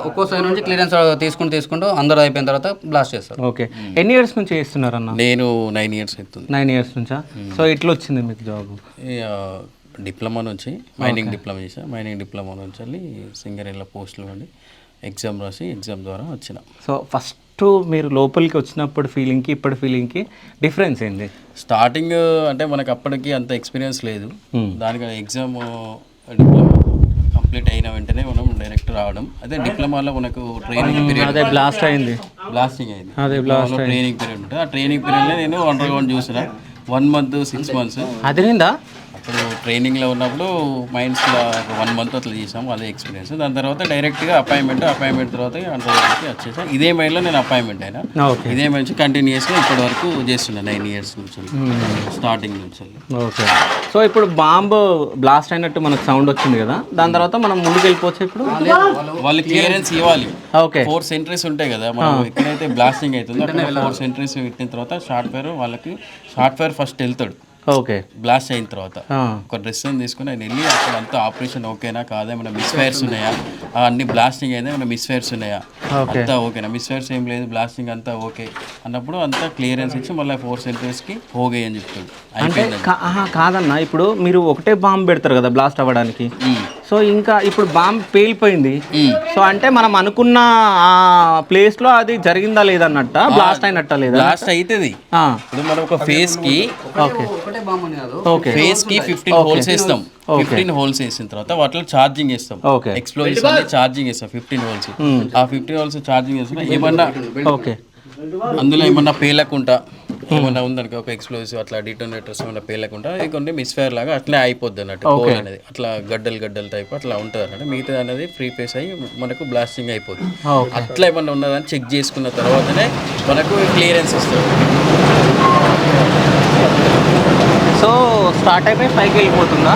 ఒక్కో సైడ్ నుంచి క్లియరెన్స్ తీసుకుంటూ అందరూ అయిపోయిన తర్వాత బ్లాస్ట్ చేస్తారు. ఓకే, ఎన్ని ఇయర్స్ నుంచి చేస్తున్నారన్న? నేను 9 years అవుతుంది. 9 years నుంచా? సో ఇట్లా వచ్చింది మీకు జాబ్? డిప్లొమా నుంచి మైనింగ్ డిప్లొమా చేసా. మైనింగ్ డిప్లొమా నుంచి వెళ్ళి సింగరేణిలో పోస్టులు ఉండి ఎగ్జామ్ రాసి ఎగ్జామ్ ద్వారా వచ్చిన. సో ఫస్ట్ మీరు లోపలికి వచ్చినప్పుడు ఫీలింగ్కి ఇప్పటి ఫీలింగ్కి డిఫరెన్స్ ఏంది? స్టార్టింగ్ అంటే మనకు అప్పటికి అంత ఎక్స్పీరియన్స్ లేదు. దానికి ఎగ్జామ్ డిప్లొమా కంప్లీట్ అయిన వెంటనే మనం డైరెక్ట్ రావడం. అదే డిప్లొమాలో మనకు ట్రైనింగ్ పీరియడ్, అదే బ్లాస్టింగ్ అయింది, అదే ట్రైనింగ్ పీరియడ్ ఉంటుంది. ఆ ట్రైనింగ్ పీరియడ్లో నేను అండర్ గ్రౌండ్ చూసిన 1 month 6 months. అదేందా? అప్పుడు ట్రైనింగ్లో ఉన్నప్పుడు మైన్స్లో 1 month అట్లా చేసాము, అదే ఎక్స్పీరియన్స్. దాని తర్వాత డైరెక్ట్గా అపాయింట్మెంట్ తర్వాత అండర్గ్రౌండ్కి వచ్చేసాను. ఇదే మైన్లో నేను అపాయింట్మెంట్ అయినా. ఇదే మైన్ నుంచి కంటిన్యూస్గా ఇప్పటి వరకు చేస్తున్నా 9 years నుంచి, స్టార్టింగ్ నుంచి. ఓకే, సో ఇప్పుడు బాంబ్ బ్లాస్ట్ అయినట్టు మనకు సౌండ్ వచ్చింది కదా, దాని తర్వాత మనం ముందుకు వెళ్ళిపోవచ్చు. ఇప్పుడు వాళ్ళు క్లియరెన్స్ ఇవ్వాలి. ఓకే, 4 sentries ఉంటాయి కదా, మనం ఎక్కడైతే బ్లాస్టింగ్ అవుతుందో అక్కడ 4 sentries పెట్టిన తర్వాత షార్ట్ ఫైర్ ఫస్ట్ వెళ్తాడు. ఓకే, బ్లాస్ట్ అయిన తర్వాత ఒక డ్రెస్ తీసుకుని ఆయన వెళ్ళి అక్కడ అంతా ఆపరేషన్ ఓకేనా కాదా, ఏమైనా మిస్ ఫైర్స్ ఉన్నాయా, అన్ని బ్లాస్టింగ్ అయితే ఏమైనా మిస్ ఫైర్స్ ఉన్నాయా, అంతా ఓకేనా, మిస్ ఫైర్స్ ఏం లేదు, బ్లాస్టింగ్ అంతా ఓకే అన్నప్పుడు అంతా క్లియరెన్స్ ఇచ్చి మళ్ళీ 4 sentriesకి ఓకే అని చెప్తాడు. అంటే కాదన్న, ఇప్పుడు మీరు ఒకటే బాంబు పెడతారు కదా బ్లాస్ట్ అవ్వడానికి, సో ఇంకా ఇప్పుడు బాంబు పేలిపోయింది, సో అంటే మనం అనుకున్న ఆ ప్లేస్ లో అది జరిగిందా లేదన్నట్ట, బ్లాస్ట్ అయినట్ట లేదా? బ్లాస్ట్ అవుతుంది. ఇప్పుడు మనం ఒక ఫేస్ కి ఫేస్ కి 15 holes వేస్తాం. 15 holes వేసిన తర్వాత వాటిలో ఛార్జింగ్ వేస్తాం. ఎక్స్ప్లోజివ్స్ అన్ని ఛార్జింగ్ వేస్తాం 15 holes. ఆ 15 holes ఛార్జింగ్ వేస్తున్నా ఏమన్నా అందులో ఏమన్నా పేలకుండా ఏమన్నా ఉందనుకో, ఒక ఎక్స్ప్లోజివ్ అట్లా డిటోనేటర్స్ ఏమన్నా పేలకుండా ఇంకొన్ని మిస్ఫైర్ లాగా అట్లే అయిపోద్ది అన్నట్టు. హోల్ అనేది అట్లా గడ్డలు టైప్ అట్లా ఉంటుంది అన్నట్టు. మిగతా అనేది ఫ్రీ ఫేస్ అయ్యి మనకు బ్లాస్టింగ్ అయిపోతుంది. అట్లా ఏమన్నా ఉన్నదని చెక్ చేసుకున్న తర్వాతనే మనకు క్లియరెన్స్ ఇస్తుంది. సో స్టార్ట్ అయిపోయి పైకి వెళ్ళిపోతుందా?